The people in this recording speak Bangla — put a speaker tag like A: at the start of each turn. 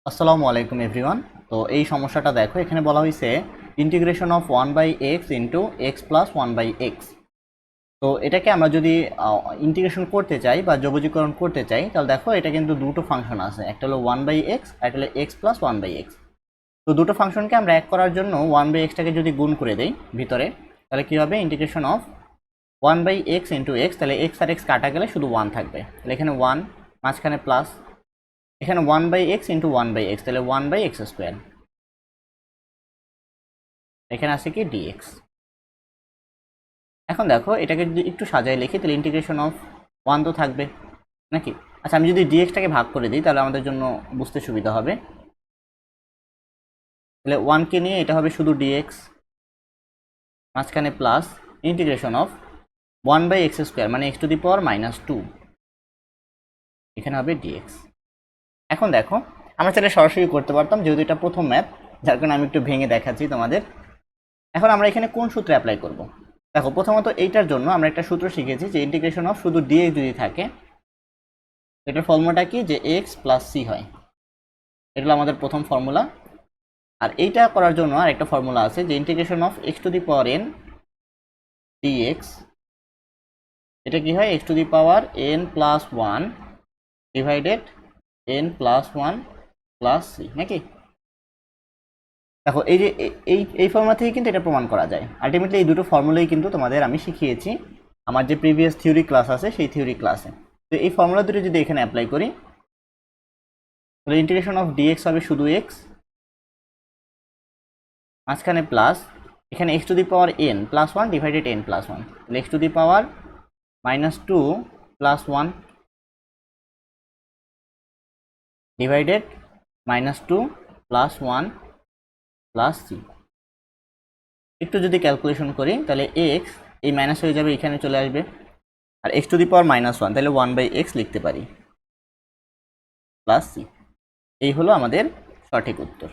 A: আসসালামু আলাইকুম এভরিওয়ান। তো এই সমস্যাটা দেখো, এখানে বলা হয়েছে integration of 1/x into x plus 1/x। তো এটাকে আমরা যদি ইন্টিগ্রেশন করতে চাই বা যোগজীকরণ করতে চাই, তাহলে দেখো এটা কিন্তু দুটো ফাংশন আছে, একটা হলো 1/x আর একটা হলো এক্স প্লাস 1/x। তো দুটো ফাংশনকে আমরা এক করার জন্য 1/xটাকে যদি গুণ করে দেই ভিতরে, তাহলে কী হবে, integration of 1/x into x, তাহলে এক্স আর এক্স কাটা গেলে শুধু 1 থাকবে, তাহলে এখানে 1 মাঝখানে প্লাস, এখানে 1/x ইন্টু 1/x, তাহলে 1/x²। এখানে আছে কি dx। এখন দেখো এটাকে যদি একটু সাজায় লিখি, তাহলে ইন্টিগ্রেশন অফ 1 তো থাকবে নাকি। আচ্ছা, আমি যদি dxটাকে ভাগ করে দিই তাহলে আমাদের জন্য বুঝতে সুবিধা হবে। তাহলে 1কে নিয়ে এটা হবে শুধু dx, মাঝখানে প্লাস ইন্টিগ্রেশন অফ 1/x², মানে x⁻²। এখানে হবে dx। এখন দেখো আমরা চাইলে সরাসরি করতে পারতাম, যেহেতু এটা প্রথম ম্যাথ, যার কারণে আমি একটু ভেঙে দেখাচ্ছি তোমাদের। এখন আমরা এখানে কোন সূত্রে অ্যাপ্লাই করব? দেখো, প্রথমত এইটার জন্য আমরা একটা সূত্র শিখেছি যে ইন্টিগ্রেশন অফ শুধু dx যদি থাকে, এটার ফর্মুলাটা কি, যে x প্লাস c হয়। এটা হলো আমাদের প্রথম ফর্মুলা। আর এইটা করার জন্য আর একটা ফর্মুলা আছে, যে ইন্টিগ্রেশন অফ x⁻n dx, এটা কি হয়, x⁻n plus 1 divided n plus 1 plus c, নাকি। দেখো এই যে এই ফর্মুলা থেকে কিন্তু এটা প্রমাণ করা যায়। আলটিমেটলি এই দুটো ফর্মুলাই কিন্তু তোমাদের আমি শিখিয়েছি আমার যে প্রিভিয়াস থিওরি ক্লাস আছে সেই থিওরি ক্লাসে। তো এই ফর্মুলা দুটো যদি এখানে অ্যাপ্লাই করি, তাহলে ইন্টিগ্রেশন অফ dx হবে শুধু x, মাঝখানে প্লাস, এখানে x⁻n plus 1 divided n plus 1, তাহলে x⁻−2 plus 1 divided -2 plus 1 plus c। একটু যদি ক্যালকুলেশন করি তাহলে x এই মাইনাস হয়ে যাবে, এখানে চলে আসবে, আর x⁻−1 তাহলে 1/x লিখতে পারি প্লাস c। এই হলো আমাদের সঠিক উত্তর।